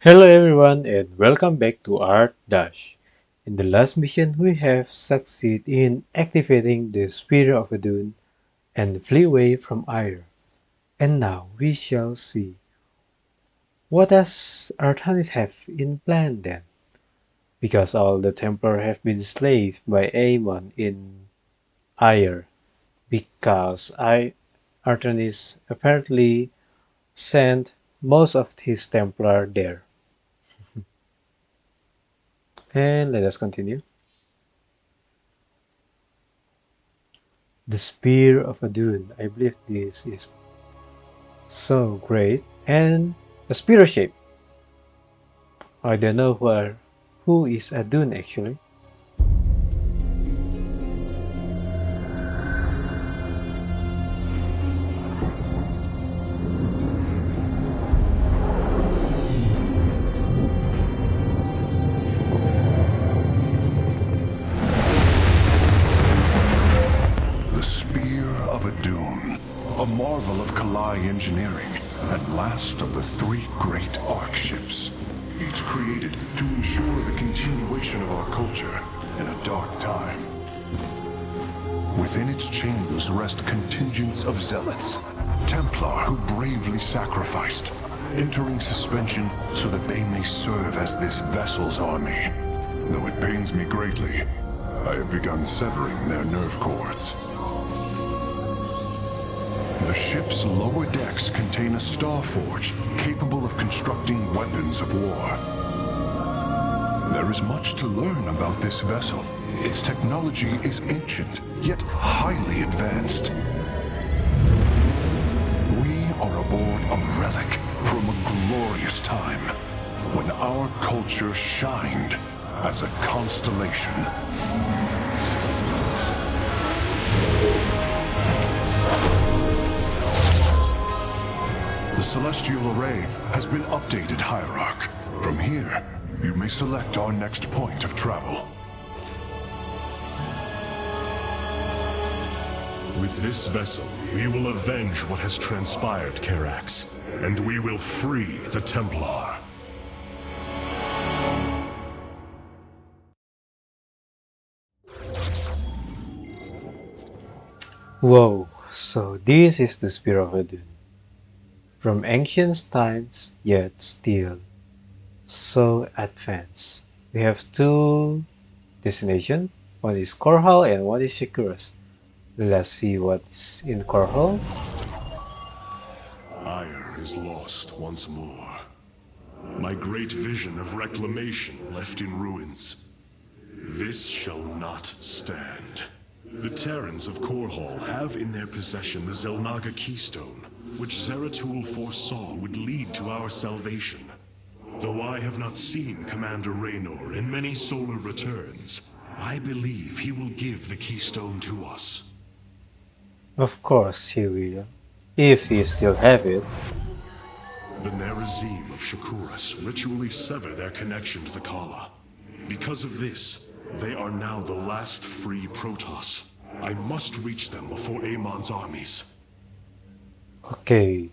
Hello everyone and welcome back to ArtDash. In the last mission we have succeeded in activating the Spear of Adun and flee away from Ire. And now we shall see. What does Artanis have in plan then? Because all the Templar have been slaved by Amon in Ire. Because Artanis apparently sent most of his Templar there. And let us continue. The Spear of Adun. I believe this is so great. And a spear shape. I don't know who is Adun actually. The Spear of Adun, a marvel of Kalai engineering, and last of the three great Ark ships, each created to ensure the continuation of our culture in a dark time. Within its chambers rest contingents of zealots, Templar who bravely sacrificed, entering suspension so that they may serve as this vessel's army. Though it pains me greatly, I have begun severing their nerve cords. The ship's lower decks contain a star forge capable of constructing weapons of war. There is much to learn about this vessel. Its technology is ancient, yet highly advanced. We are aboard a relic from a glorious time when our culture shined as a constellation. The celestial array has been updated, Hierarch. From here, you may select our next point of travel. With this vessel, we will avenge what has transpired, Karax, and we will free the Templar. Whoa, so this is the Spear of Adun. From ancient times, yet still so advanced. We have two destinations. One is Korhal and one is Shakuras. Let's see what's in Korhal. Ire is lost once more. My great vision of reclamation left in ruins. This shall not stand. The Terrans of Korhal have in their possession the Zelnaga Keystone, which Zeratul foresaw would lead to our salvation. Though I have not seen Commander Raynor in many solar returns, I believe he will give the Keystone to us. Of course he will, if he still have it. The Nerazim of Shakuras ritually sever their connection to the Kala. Because of this, they are now the last free Protoss. I must reach them before Amon's armies. Okay,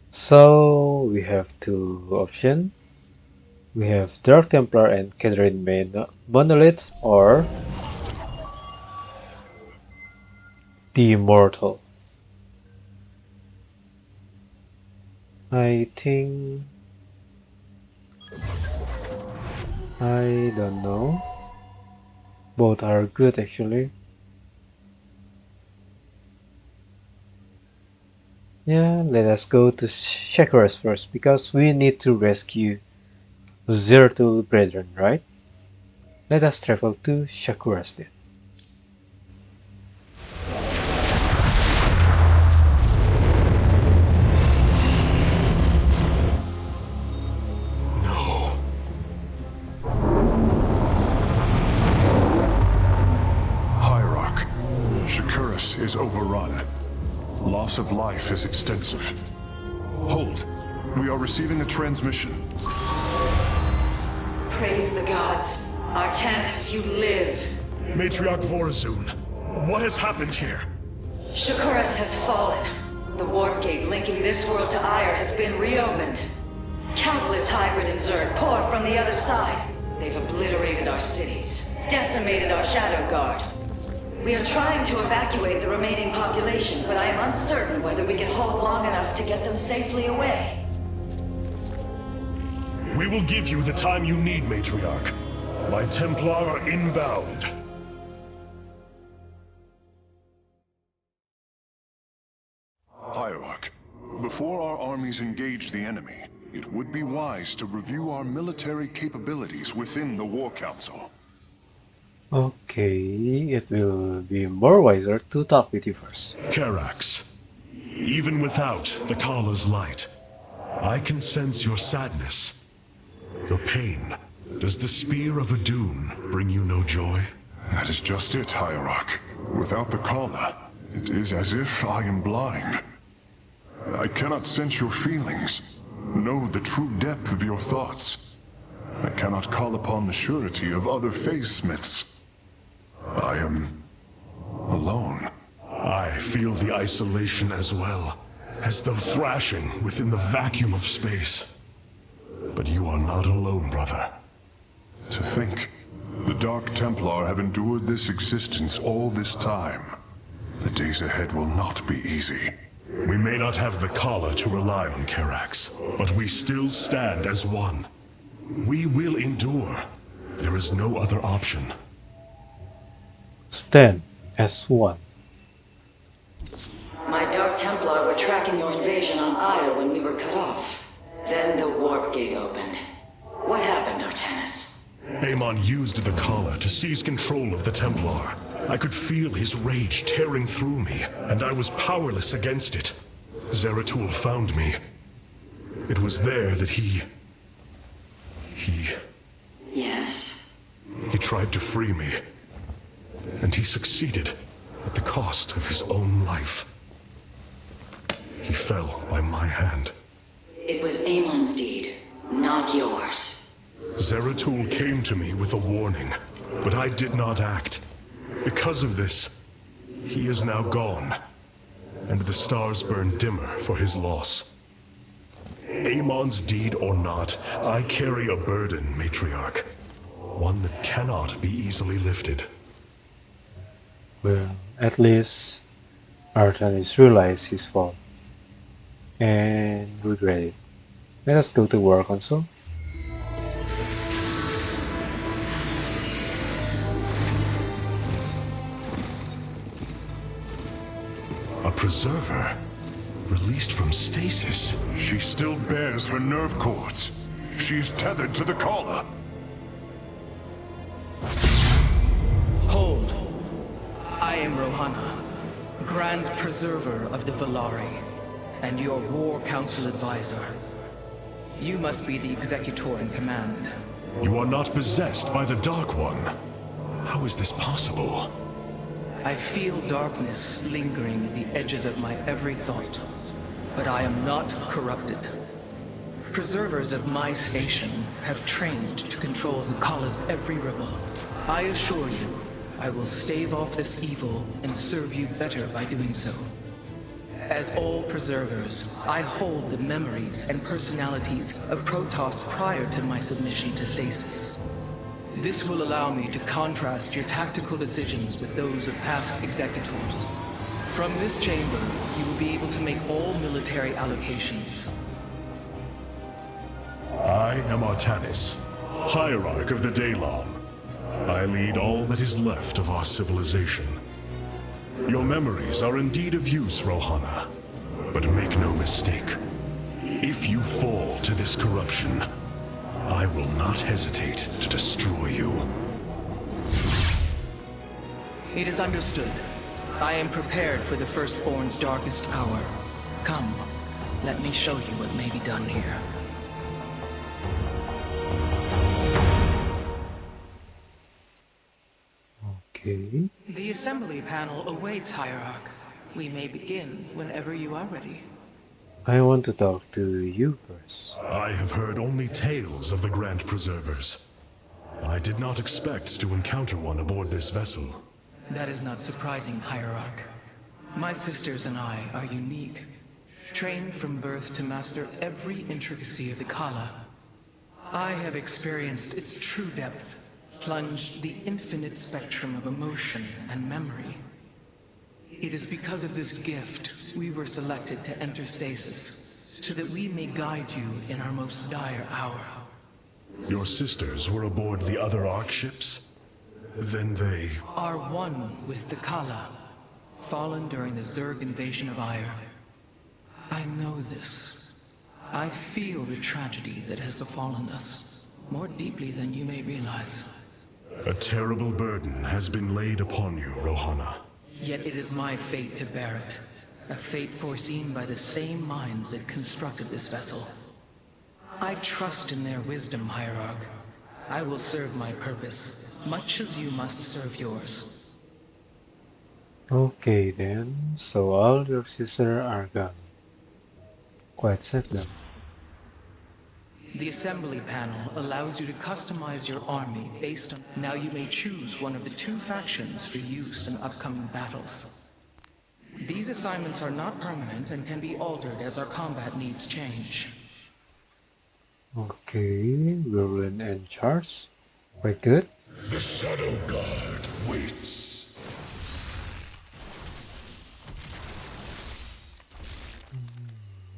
so we have two options. We have Dark Templar and Catherine Monolith or the Immortal. I think I don't know. Both are good actually. Yeah, let us go to Shakuras first because we need to rescue Zeratul Brethren, right? Let us travel to Shakuras then. No. Hierarch, Shakuras is overrun. Loss of life is extensive. Hold. We are receiving a transmission. Praise the gods. Artanis, you live. Matriarch Vorazun, what has happened here? Shakuras has fallen. The warp gate linking this world to Ire has been reopened. Countless hybrid and Zerg pour from the other side. They've obliterated our cities, decimated our Shadow Guard. We are trying to evacuate the remaining population, but I am uncertain whether we can hold long enough to get them safely away. We will give you the time you need, Matriarch. My Templar are inbound. Hierarch, before our armies engage the enemy, it would be wise to review our military capabilities within the War Council. Okay, it will be more wiser to talk with you first. Karax, even without the Kala's light, I can sense your sadness, your pain. Does the spear of Adun bring you no joy? That is just it, Hierarch. Without the Kala, it is as if I am blind. I cannot sense your feelings, know the true depth of your thoughts. I cannot call upon the surety of other phase-smiths. I am alone. I feel the isolation as well, as though thrashing within the vacuum of space. But you are not alone, brother. To think, the Dark Templar have endured this existence all this time. The days ahead will not be easy. We may not have the Kala to rely on, Karax, but we still stand as one. We will endure. There is no other option. Stand as one. My Dark Templar were tracking your invasion on Io when we were cut off. Then the warp gate opened. What happened, Artanis? Amon used the Kala to seize control of the Templar. I could feel his rage tearing through me, and I was powerless against it. Zeratul found me. It was there that he... Yes? He tried to free me. And he succeeded at the cost of his own life. He fell by my hand. It was Amon's deed, not yours. Zeratul came to me with a warning, but I did not act. Because of this, he is now gone, and the stars burn dimmer for his loss. Amon's deed or not, I carry a burden, Matriarch. One that cannot be easily lifted. Well, at least Artanis realized his fault and regret it. Let us go to War Console. A preserver? Released from stasis? She still bears her nerve cords. She is tethered to the Kala. Hold. I am Rohana, Grand Preserver of the Valari, and your War Council advisor. You must be the executor in command. You are not possessed by the Dark One. How is this possible? I feel darkness lingering at the edges of my every thought, but I am not corrupted. Preservers of my station have trained to control the Kala's every ripple. I assure you, I will stave off this evil and serve you better by doing so. As all preservers, I hold the memories and personalities of Protoss prior to my submission to stasis. This will allow me to contrast your tactical decisions with those of past executors. From this chamber, you will be able to make all military allocations. I am Artanis, Hierarch of the Daylon. I lead all that is left of our civilization. Your memories are indeed of use, Rohana. But make no mistake. If you fall to this corruption, I will not hesitate to destroy you. It is understood. I am prepared for the Firstborn's darkest hour. Come, let me show you what may be done here. Okay. The assembly panel awaits, Hierarch. We may begin whenever you are ready. I want to talk to you first. I have heard only tales of the Grand Preservers. I did not expect to encounter one aboard this vessel. That is not surprising, Hierarch. My sisters and I are unique. trained from birth to master every intricacy of the Kala. I have experienced its true depth, plunged the infinite spectrum of emotion and memory. It is because of this gift we were selected to enter stasis, so that we may guide you in our most dire hour. Your sisters were aboard the other Ark ships? Then they... Are one with the Kala, fallen during the Zerg invasion of Aiur. I know this. I feel the tragedy that has befallen us, more deeply than you may realize. A terrible burden has been laid upon you, Rohana. Yet it is my fate to bear it. A fate foreseen by the same minds that constructed this vessel. I trust in their wisdom, Hierarch. I will serve my purpose, much as you must serve yours. Okay then, so all your sisters are gone. Quite sad then. The assembly panel allows you to customize your army based on... Now you may choose one of the two factions for use in upcoming battles. These assignments are not permanent and can be altered as our combat needs change. Okay, Whirlwind and Charge. Quite good. The Shadow Guard waits.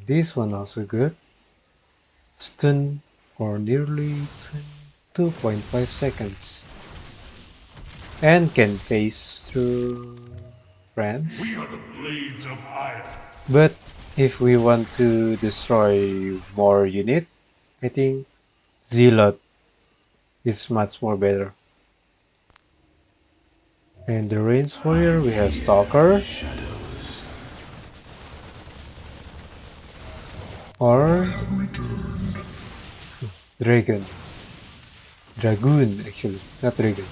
This one also good. Stun for nearly 2.5 seconds. And can phase through friends. We are the Blades of Iron. But if we want to destroy more unit, I think Zealot is much more better. And the range warrior we have Stalker or Dragon. Dragoon actually, not Dragon.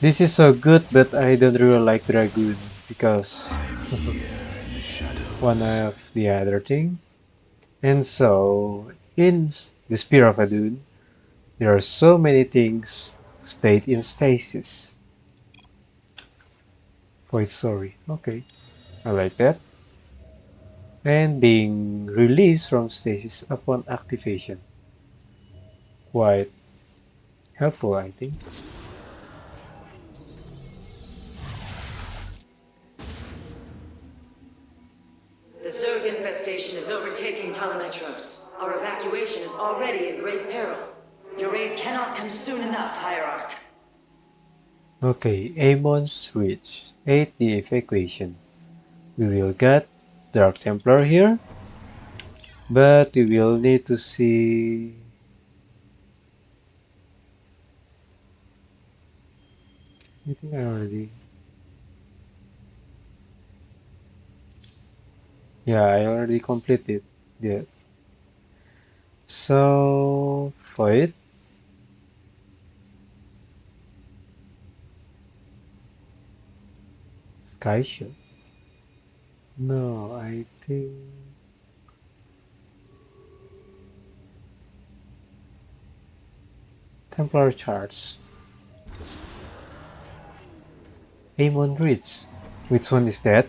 This is so good, but I don't really like Dragoon because one of the other thing. And so, in the Spear of Adun, there are so many things stayed in stasis. Voice sorry, okay, I like that. And being released from stasis upon activation. Quite helpful, I think. The Zerg infestation is overtaking Telemetros. Our evacuation is already in great peril. Your aid cannot come soon enough, Hierarch. Okay, Amon switch. Aid the evacuation. We will get Dark Templar here, but we will need to see... I think I already... Yeah, I already completed that. So, for it, Sky Shield. No, I think Templar charts. Amon Ridge. Which one is that?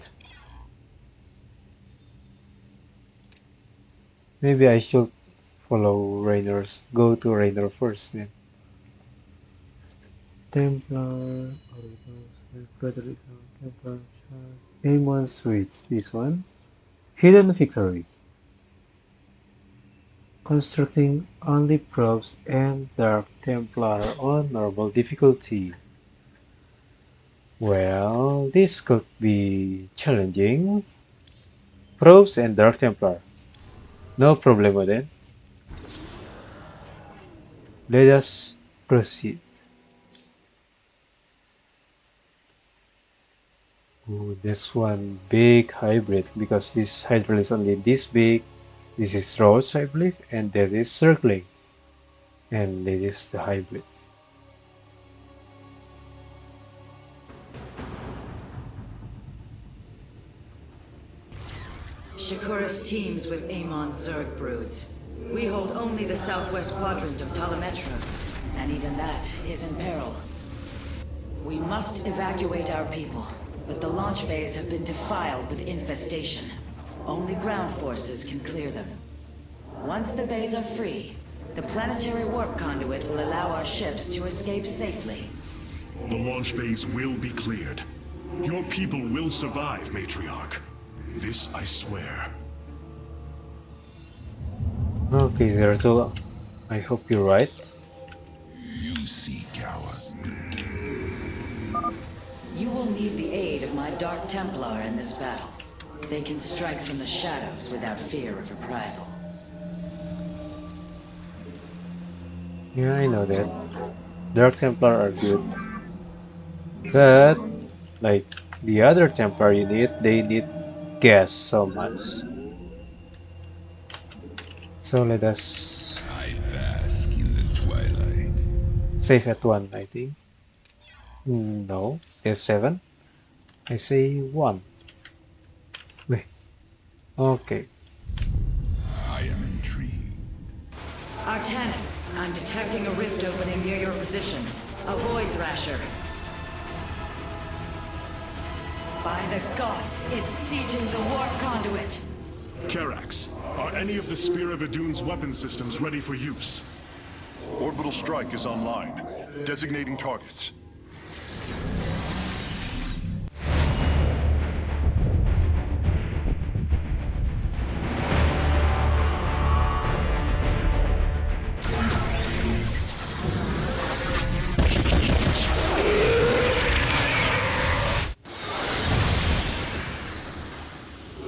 Maybe I should follow Rainer's. Go to Rainer first then. Templar. Templar charts. Amon Switch. This one. Hidden Victory. Constructing only probes and Dark Templar on normal difficulty. Well, this could be challenging. Probes and Dark Templar. No problem with it. Let us proceed. Ooh, that's one big hybrid because this hydra is only this big. This is roads, I believe, and that is circling. And that is the hybrid. Shakuras teams with Amon's Zerg broods. We hold only the southwest quadrant of Telemetros, and even that is in peril. We must evacuate our people, but the launch bays have been defiled with infestation. Only ground forces can clear them. Once the bays are free, the planetary warp conduit will allow our ships to escape safely. The launch bays will be cleared. Your people will survive, Matriarch. This I swear. Okay, Zeratul, I hope you're right. You seek ours. You will need the aid of my Dark Templar in this battle. They can strike from the shadows without fear of reprisal. Yeah, I know that. Dark Templar are good. But, like the other Templar unit, they need gas so much. So let us I bask in the twilight. save at 1, I think. No, F7. I say 1. Wait. Okay. I am intrigued. Artanis, I'm detecting a rift opening near your position. Avoid Thrasher. By the gods, it's sieging the warp conduit. Karax, are any of the Spear of Idun's weapon systems ready for use? Orbital strike is online. Designating targets.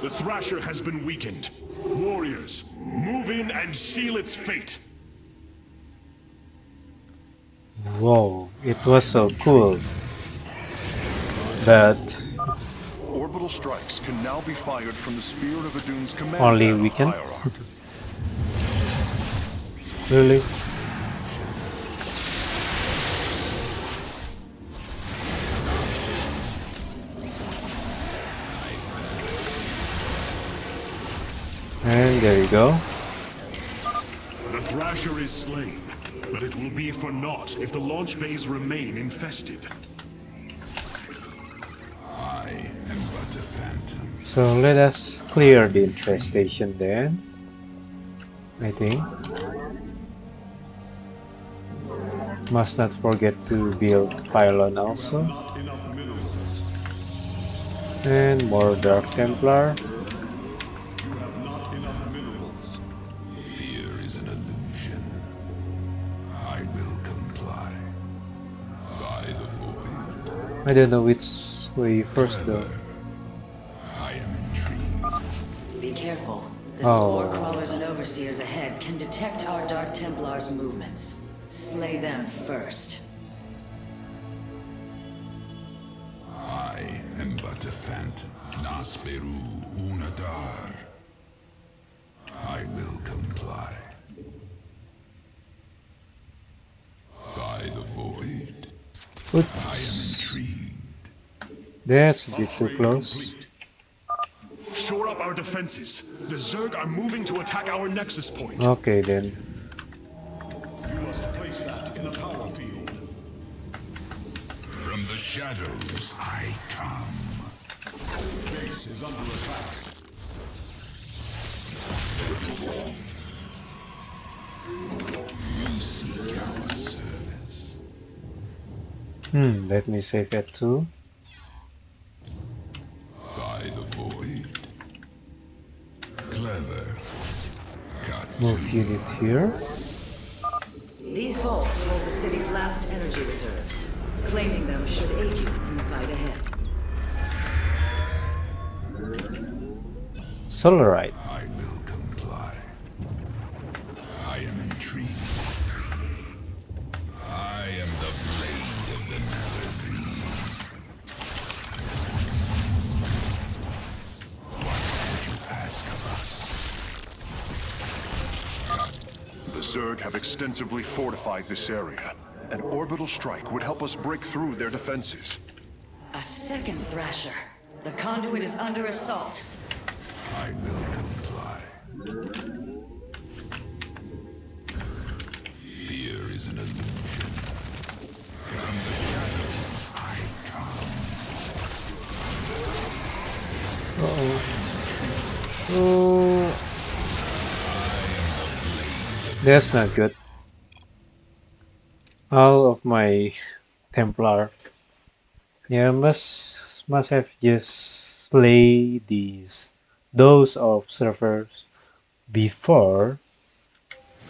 The Thrasher has been weakened. Warriors, move in and seal its fate. Whoa, it was so cool. But Orbital strikes can now be fired from the Spear of Idun's command only panel weekend? hierarchy. Really? And there you go. The Thrasher is slain, but it will be for naught if the launch bays remain infested. I am but a phantom. So let us clear the infestation then. I think. Must not forget to build pylon also. And more Dark Templar. Fear is an illusion. I will comply. By the void. I don't know which way first though. I am intrigued. Be careful. The Oh. spore crawlers and overseers ahead can detect our Dark Templar's movements. Slay them first. I am but a phantom. Nasperu unadar. I will comply. By the void. Oops, I am intrigued. that's a bit too close. Shore up our defenses. The Zerg are moving to attack our nexus point. Okay then. You must place that in a power field. From the shadows I come. Base is under attack. You seek our service. Let me save that too. By the void. Clever. Got Move to. unit here. These vaults hold the city's last energy reserves. Claiming them should aid you in the fight ahead. Solarite. I will comply. I am intrigued. I am the blade of the Nazarene. What would you ask of us? The Zerg have extensively fortified this area. An orbital strike would help us break through their defenses. A second Thrasher. The conduit is under assault. I will comply. Fear is an illusion. From the shadows I come. Oh, that's not good. All of my Templar, yeah, must have just slay those observers before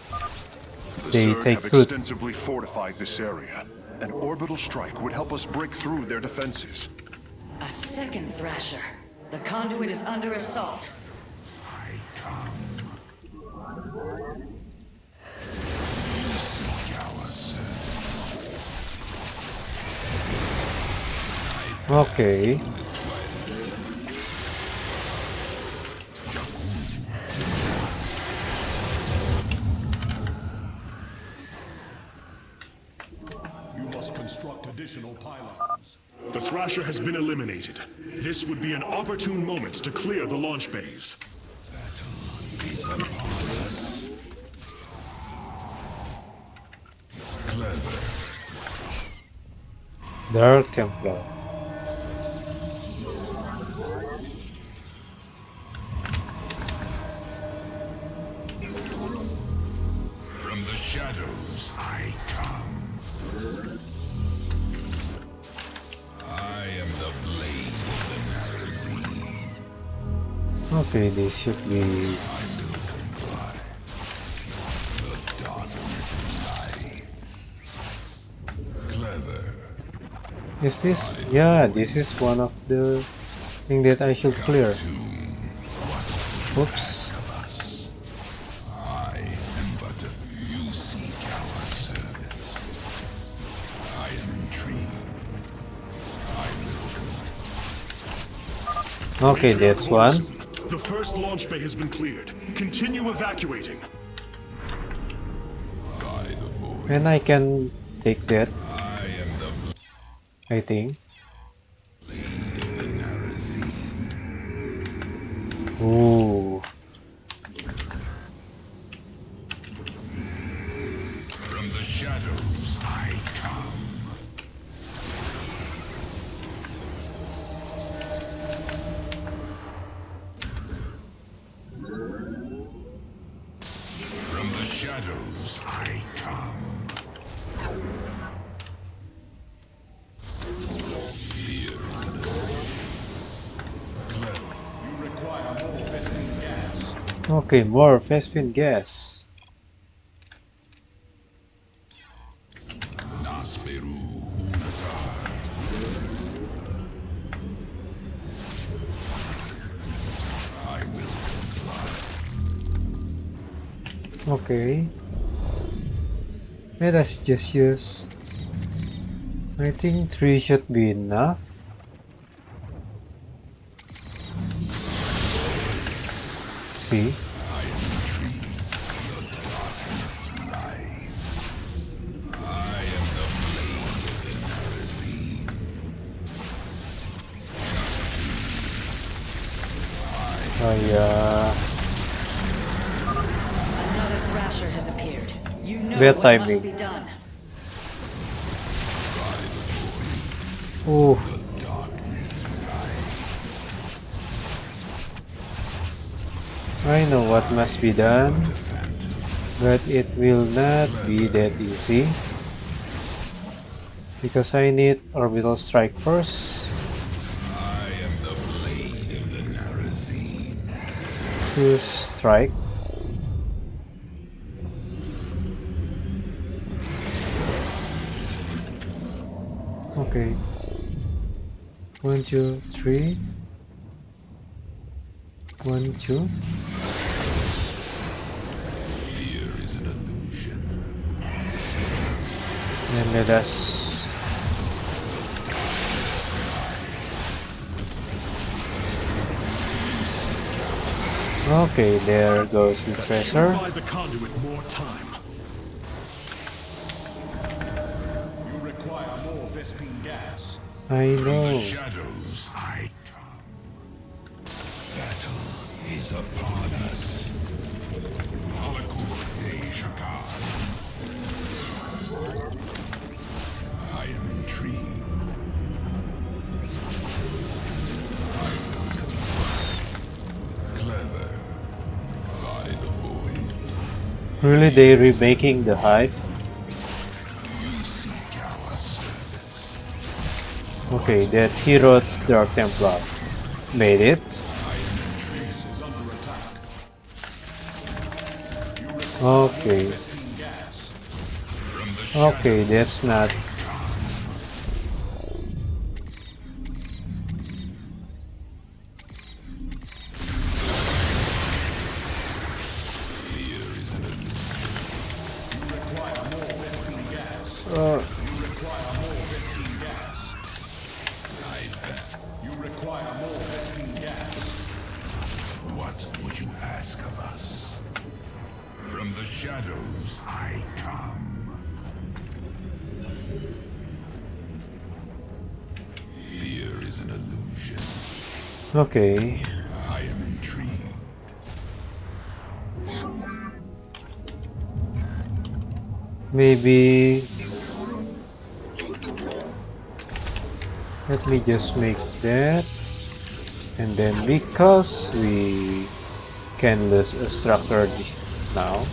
The they Zerg take have root. extensively fortified this area. An orbital strike would help us break through their defenses. A second Thrasher. The conduit is under assault. Okay. You must construct additional pylons. The Thrasher has been eliminated. This would be an opportune moment to clear the launch bays. Dark Templar. From the shadows I come. I am the blade of the Narazine. Okay, this should be. I will comply. The darkness lies. Clever. Is this? Yeah, this is one of the thing that I should clear. Oops. I am but a you seek our service. I am intrigued. I will Okay, that's one. The first launch bay has been cleared. Continue evacuating. by the void. And I can take that, I am the I think. blade of the Narazine. Ooh. From the shadows I come. From the shadows I come. Here is an clever. You require more Vespene gas. Okay, more Vespene gas. Nasperu Unatar. I will comply. Okay. Let us just use. I think 3 should be enough. See? I am intrigued. The darkness lies. I am the blade of the Narazine. Oh yeah. Another Thrasher has appeared. You know Bad what timing. must be done. Ooh. The darkness lies. I know what must be done, The phantom. but it will not be that easy. Because I need orbital strike first I am the blade of the Narazine. to strike. Okay. 1, 2, 3. 1, 2. Fear is an illusion. And let us. Okay, there goes the treasure. Buy the conduit more time. You require more Vespene gas. I From the know. shadows I come. Battle is upon us. I am intrigued. I will comply. Clever. Really, they remaking the Hive? Okay, that hero's Dark Templar made it. Okay. Okay, that's not. What would you ask of us? From the shadows I come. Fear is an illusion. Okay. I am intrigued. Maybe. Let me just make that. And then because we can lose a structure now,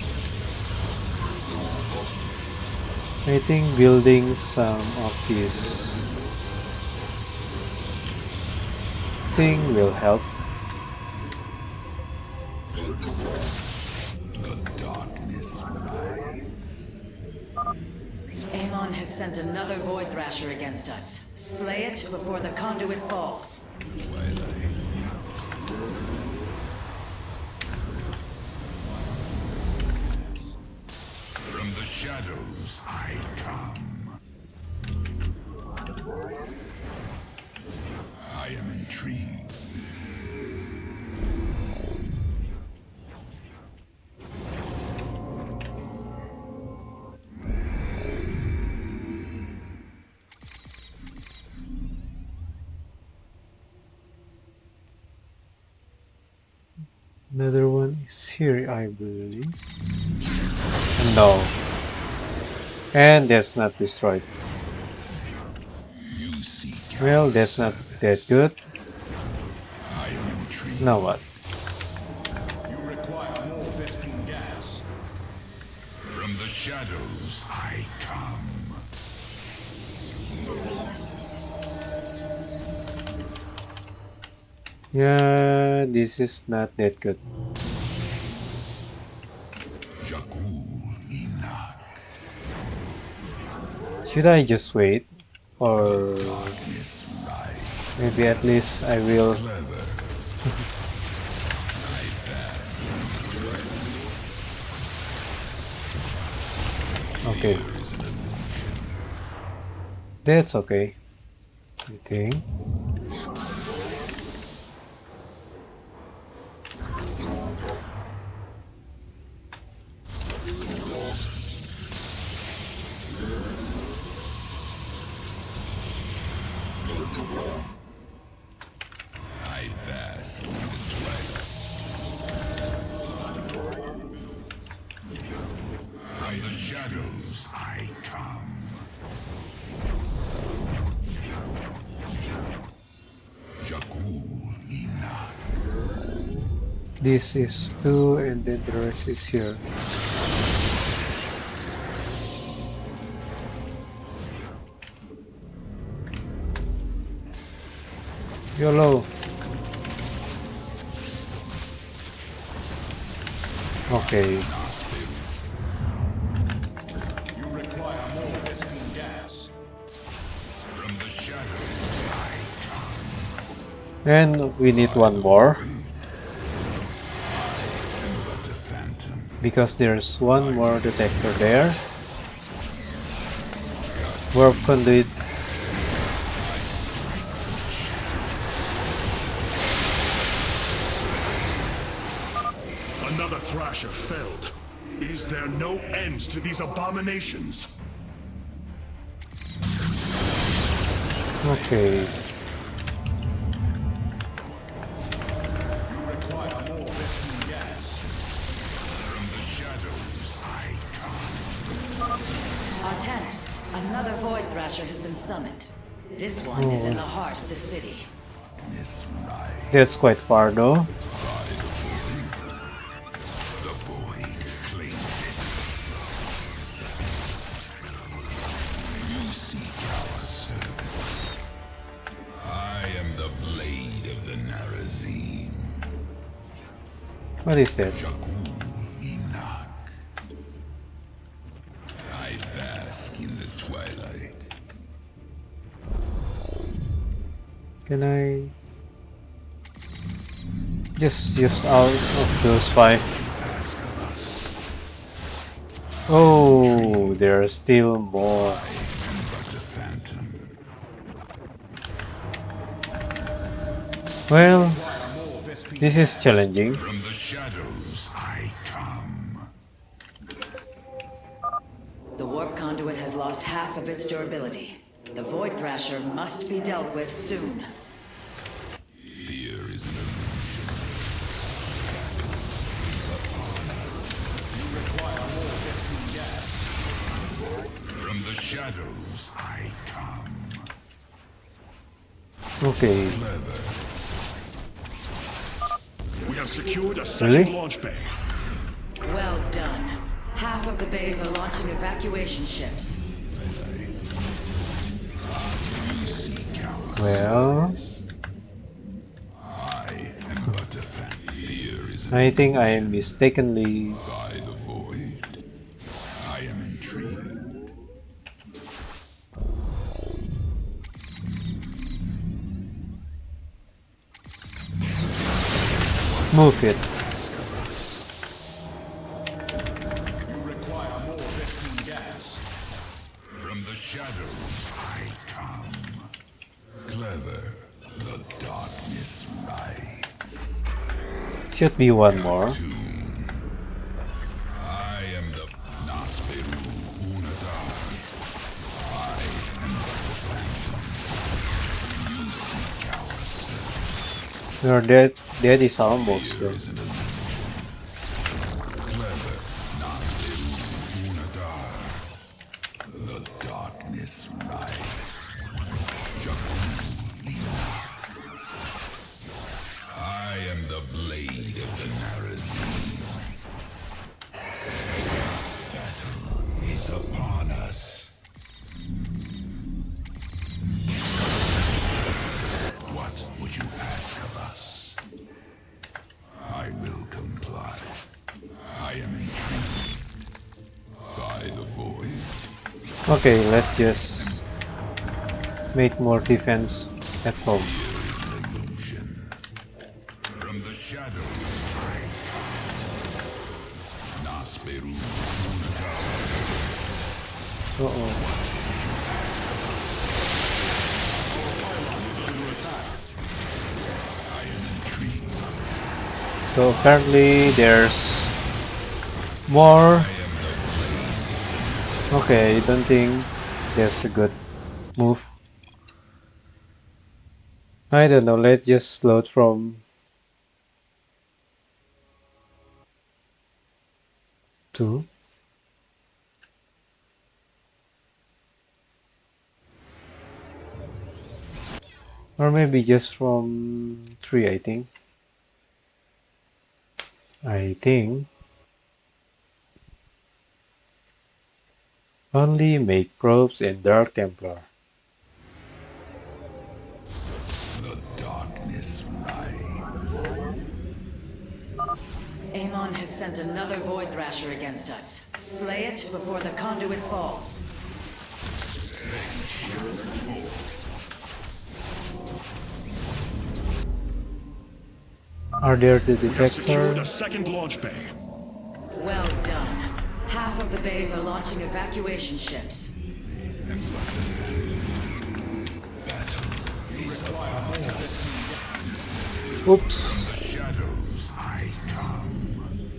I think building some of this thing will help. The darkness rides. Amon has sent another Void Thrasher against us. Slay it before the conduit falls. Twilight. From the shadows I come. I am intrigued. Another one is here, I believe. No. And that's not destroyed. You seek Well, that's not that good. I am intrigued. Now what? You require more Vespene gas. From the shadows I come. Yeah, this is not that good. Jakul Enoch. Should I just wait? Or Darkness rides. maybe at least I will. Clever. I pass. Okay. Fear is an illusion. That's okay. I think. I bask in the twilight. From the shadows I come. Jakul Enoch. This is 2 and then the rest is here. YOLO. Okay. You require more Vespene gas. From the shadows I And we need one more. am but a phantom. Because there's one more detector there. Warp conduit. Another Thrasher felled. Is there no end to these abominations? Okay. You require more Vespene gas. From the shadows I come. Artanis, another Void Thrasher has been summoned. This one is in the heart of the city. This ride. That's quite far though. The void claims it. What is that? I bask in the twilight. Can I just use out of those 5? Oh, there are still more. Well, this is challenging. From the shadows I come. The warp conduit has lost half of its durability. The Void Thrasher must be dealt with soon. Fear is an illusion. You require more Vespene gas. From the shadows I come. Okay. Clever. We have secured a second Really? launch bay. Well done. Half of the bays are launching evacuation ships. We seek our Well, I am but a fan. Fear is an I think I am mistakenly. by the void. I am intrigued. Move it. You require more Vespene gas. From the shadows I come. Clever, the darkness rides. Should be one more. I am the Nasperu Unadar. I am but a phantom. You seek our service. Your dead is almost Fear there. is an illusion. Clever, Nasperu Unadar. The darkness rides. I am the blade of the Narazine. Battle is upon us. What would you ask of us? I will comply. I am intrigued by the void. Okay, let's just make more defense at home. Fear is an illusion. From the shadows, Nasperu Unadar. Uh-oh. I am intrigued. So apparently there's more. Okay, I don't think that's a good move. I don't know, let's just load from 2. Or maybe just from 3, I think. Only make probes in Dark Templar. The darkness rides. Amon has sent another Void Thrasher against us. Slay it before the conduit falls. Are there the We have secured a detectors? second launch bay. Well done. Half of the bays are launching evacuation ships. Oops. Shadows I come.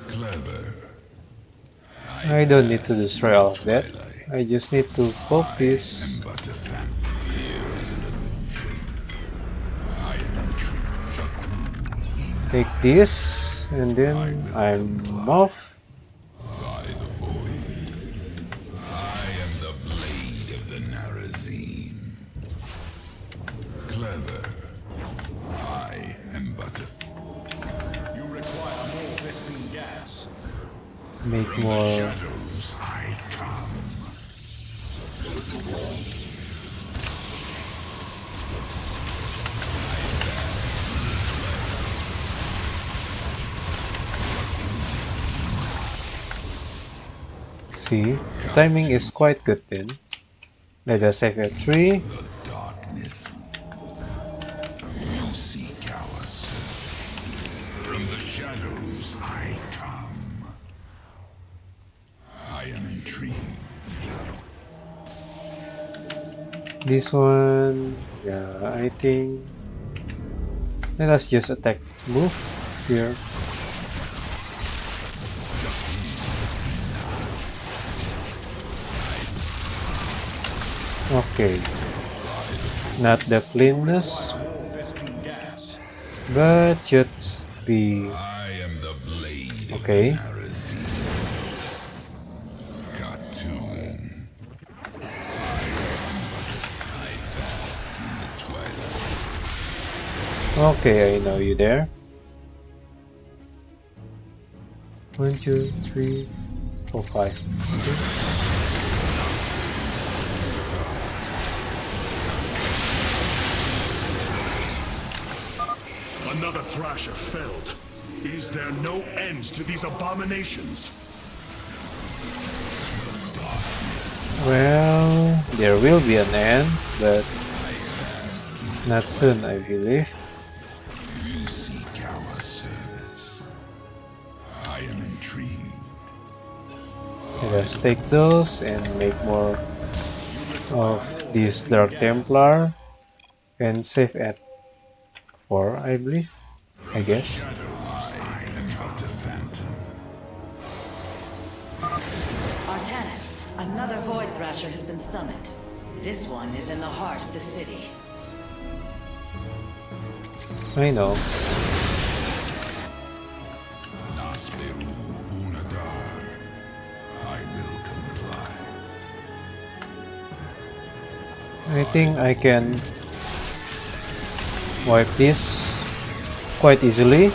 Clever. I don't need to destroy all of that. I just need to focus. But a phantom. Fear is an illusion. I am intrigued. Jakku Take this, and then I'm off. by the void. I am the blade of the Narazine. Clever. I am but a... You require more Vespene gas. Make From the more. shadows I come. See, timing is quite good then. Let us save at 3. The darkness will seek our service. From the shadows I come. I am intrigued. This one, yeah, I think. Let us just attack move here. Okay, not the cleanest, but should be I am the blade okay. of heresy. Cartoon. I bask in the twilight. Okay, I know you there. 1, 2, 3, 4, 5. Okay. Another Thrasher felled. Is there no end to these abominations? Well, there will be an end, but not soon, I believe. You seek our service. I am intrigued. Let us take those and make more of this Dark Templar and save at 4, I believe. I guess. I am but a phantom. Artanis, another Void Thrasher has been summoned. This one is in the heart of the city. I know. Nasperu Unadar. I will comply. I think I can wipe this quite easily.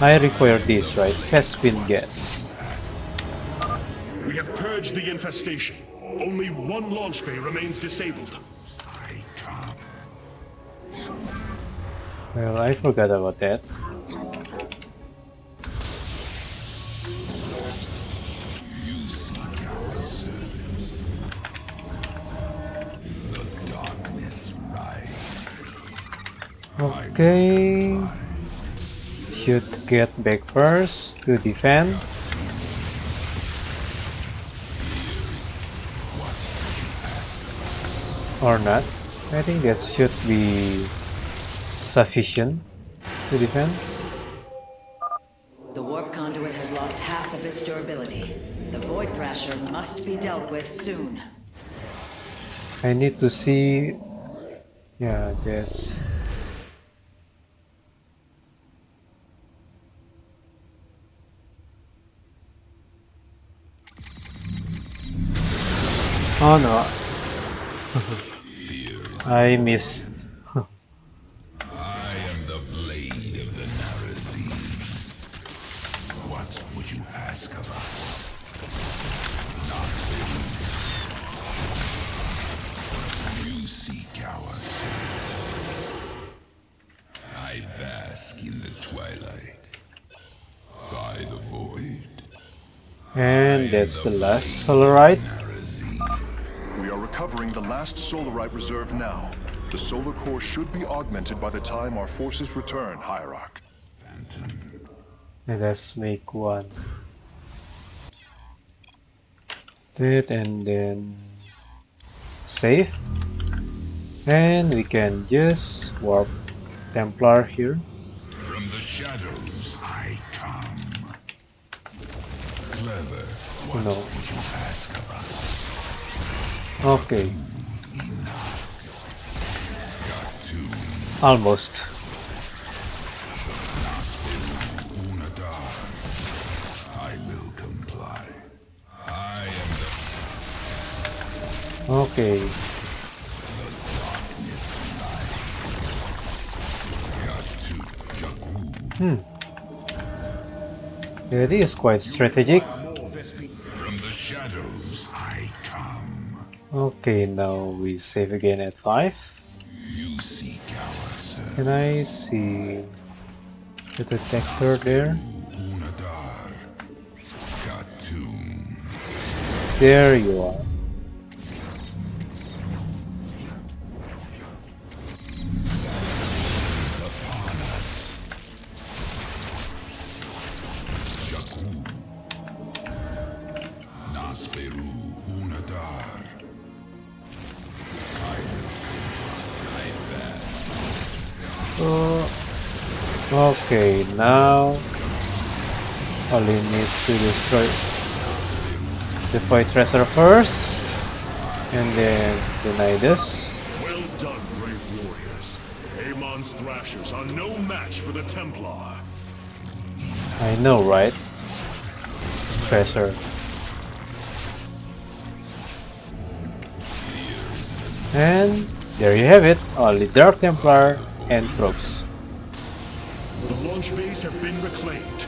I require this, right? Vespin gas. We have purged the infestation. Only one launch bay remains disabled. I come. Well, I forgot about that. You seek our service. The darkness rides. Okay. Should get back first to defend. Or not. I think that should be sufficient to defend. The warp conduit has lost half of its durability. The Void Thrasher must be dealt with soon. I need to see. Yeah, that's. Oh no. I missed. I am the blade of the Narazine. What would you ask of us? Nasperu. You seek our service. I bask in the twilight. By the void. And that's the last Solarite. We are recovering the last Solarite reserve now. The solar core should be augmented by the time our forces return, Hierarch. Phantom. Let us make one. That and then save. And we can just warp Templar here. From the shadows I come. Clever. What No. would you ask of us? Okay, Cartoon. almost. Unadar. I will comply. I am Okay, the darkness light. Cartoon. Jagu. that is quite strategic. From the shadows I come. Okay, now we save again at 5. You seek our service. Can I see? With the texture there. There you are. Okay, now only need to destroy the fight treasure first, and then deny this. Well done, brave warriors. Amon's thrashers are no match for the Templar. I know, right? Treasure. And there you have it, only Dark Templar and probes. The launch bays have been reclaimed.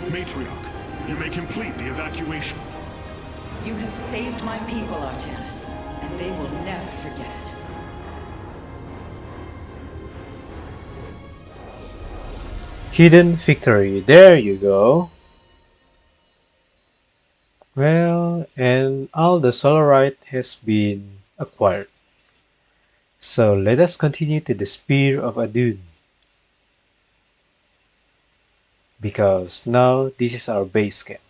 Matriarch, you may complete the evacuation. You have saved my people, Artanis, and they will never forget it. Hidden victory, there you go. Well, and all the solarite has been acquired. So let us continue to the Spear of Adun. Because now this is our base camp.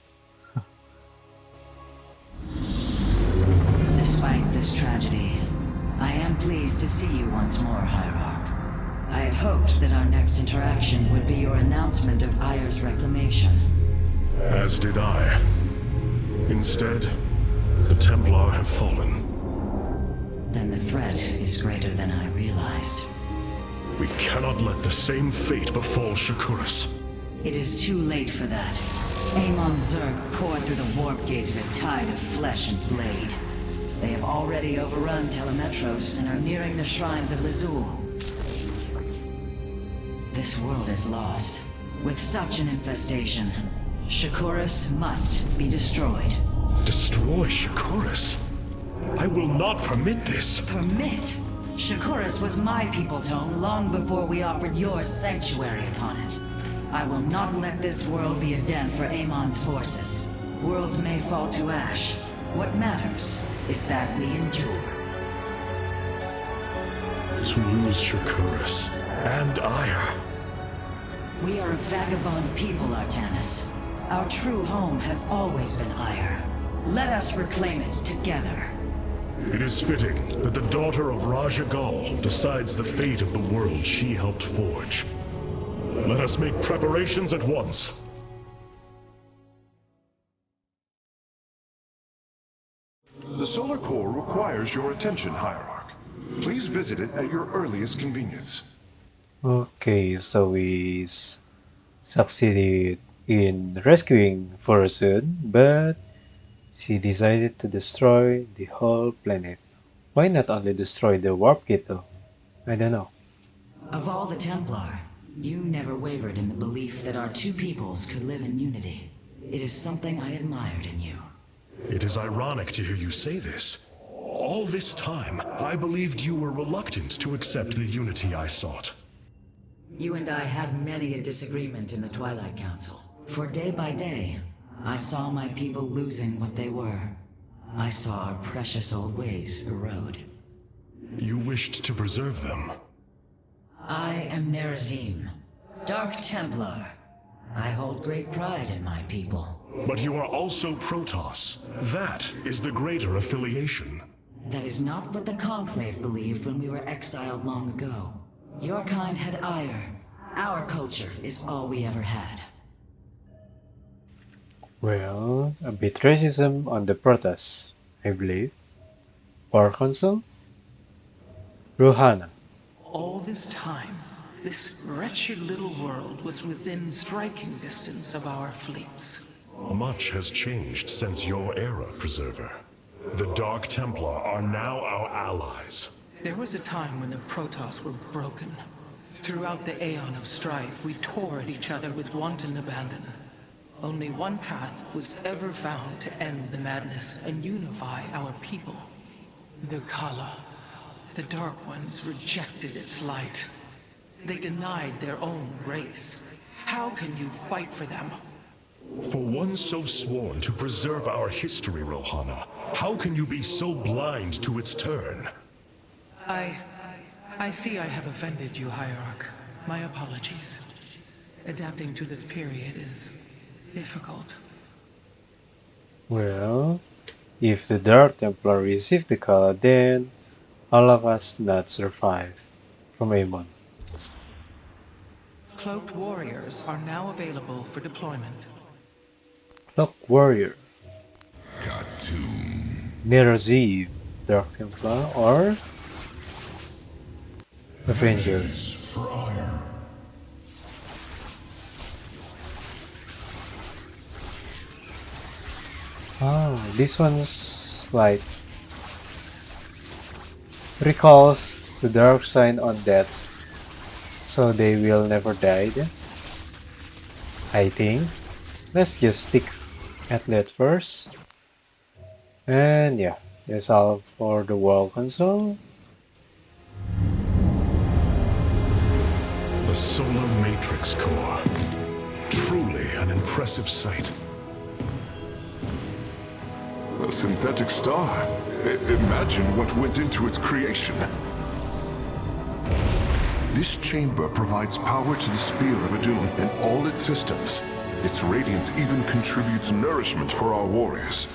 Despite this tragedy, I am pleased to see you once more, Hierarch. I had hoped that our next interaction would be your announcement of Ayer's reclamation. As did I. Instead, the Templar have fallen. Then the threat is greater than I realized. We cannot let the same fate befall Shakuras. It is too late for that. Amon Zerg poured through the warp gate as a tide of flesh and blade. They have already overrun Telemetros and are nearing the shrines of Lizul. This world is lost. With such an infestation, Shakuras must be destroyed. Destroy Shakuras? I will not permit this. Permit? Shakuras was my people's home long before we offered yours sanctuary upon it. I will not let this world be a den for Amon's forces. Worlds may fall to ash. What matters is that we endure. To lose Shakuras and Ayer. We are a vagabond people, Artanis. Our true home has always been Ayer. Let us reclaim it together. It is fitting that the daughter of Raja Gal decides the fate of the world she helped forge. Let us make preparations at once. The solar core requires your attention, Hierarch. Please visit it at your earliest convenience. Okay, so we succeeded in rescuing Fortune, but she decided to destroy the whole planet. Why not only destroy the warp gate though? I don't know. Of all the Templar, you never wavered in the belief that our two peoples could live in unity. It is something I admired in you. It is ironic to hear you say this. All this time, I believed you were reluctant to accept the unity I sought. You and I had many a disagreement in the Twilight Council. For day by day, I saw my people losing what they were. I saw our precious old ways erode. You wished to preserve them. I am Nerazim, Dark Templar. I hold great pride in my people. But you are also Protoss. That is the greater affiliation. That is not what the Conclave believed when we were exiled long ago. Your kind had ire. Our culture is all we ever had. Well, a bit racism on the Protoss, I believe. Power Council? Rohana. All this time, this wretched little world was within striking distance of our fleets. Much has changed since your era, Preserver. The Dark Templar are now our allies. There was a time when the Protoss were broken. Throughout the aeon of strife, we tore at each other with wanton abandon. Only one path was ever found to end the madness and unify our people. The Kala. The Dark Ones rejected its light. They denied their own race. How can you fight for them? For one so sworn to preserve our history, Rohana, how can you be so blind to its turn? I see I have offended you, Hierarch. My apologies. Adapting to this period is difficult. Well, if the Dark Templar receive the call, then all of us not survive. From Amon. Cloaked warriors are now available for deployment. Clock Warrior, Cartoon. Nerazib, Dark Templar, or Avenger. For ire. Oh, this one's like recalls the dark sign on death, so they will never die then. I think. Let's just stick at that first. And yeah, that's all for the world console. The Solar Matrix Core. Truly an impressive sight. A synthetic star. Imagine what went into its creation. This chamber provides power to the Spear of Adun and all its systems. Its radiance even contributes nourishment for our warriors.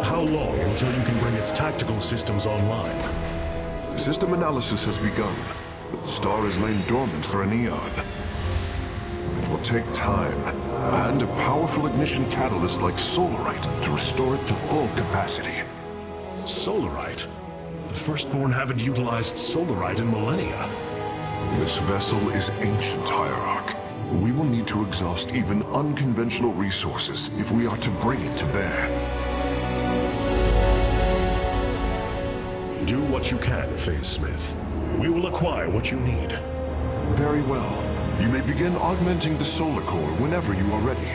How long until you can bring its tactical systems online? System analysis has begun, but the star has lain dormant for an eon. It will take time, and a powerful ignition catalyst like Solarite to restore it to full capacity. Solarite? The Firstborn haven't utilized Solarite in millennia. This vessel is ancient, Hierarch. We will need to exhaust even unconventional resources if we are to bring it to bear. Do what you can, Phase Smith. We will acquire what you need. Very well. You may begin augmenting the solar core whenever you are ready.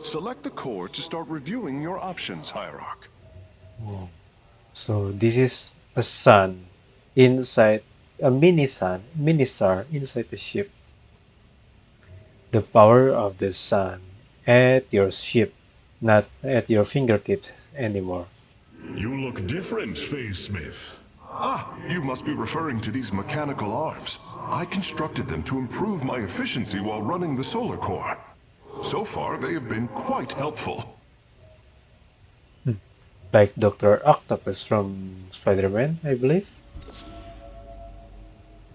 Select the core to start reviewing your options, Hierarch. Whoa. So this is a sun inside a mini star inside the ship. The power of the sun at your ship, not at your fingertips anymore. You look different, Phase Smith. Ah, you must be referring to these mechanical arms. I constructed them to improve my efficiency while running the solar core. So far, they have been quite helpful. Like Dr. Octopus from Spider-Man, I believe.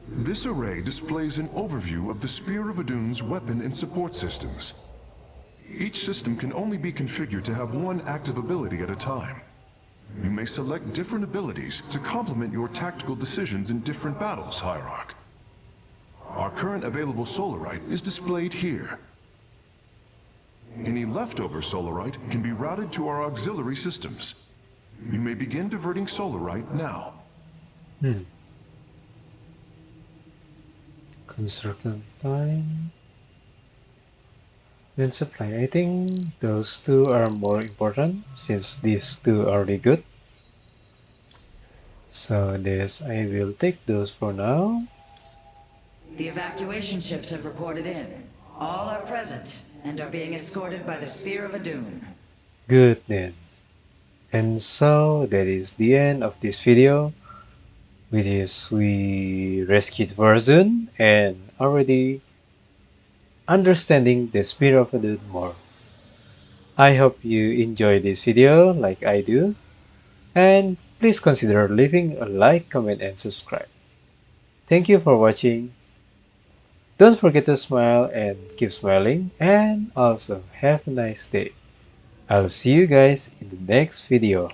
This array displays an overview of the Spear of Adun's weapon and support systems. Each system can only be configured to have one active ability at a time. You may select different abilities to complement your tactical decisions in different battles, Hierarch. Our current available Solarite is displayed here. Any leftover Solarite can be routed to our auxiliary systems. You may begin diverting Solarite now. Construction time and supply. I think those two are more important since these two are really good. So this I will take those for now. The evacuation ships have reported in. All are present and are being escorted by the Spear of Adun. Good then. And so that is the end of this video, which is we rescued Verzun and already understanding the Spear of Adun more. I hope you enjoy this video like I do, and please consider leaving a like, comment, and subscribe. Thank you for watching. Don't forget to smile and keep smiling, and also have a nice day. I'll see you guys in the next video.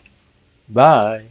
Bye!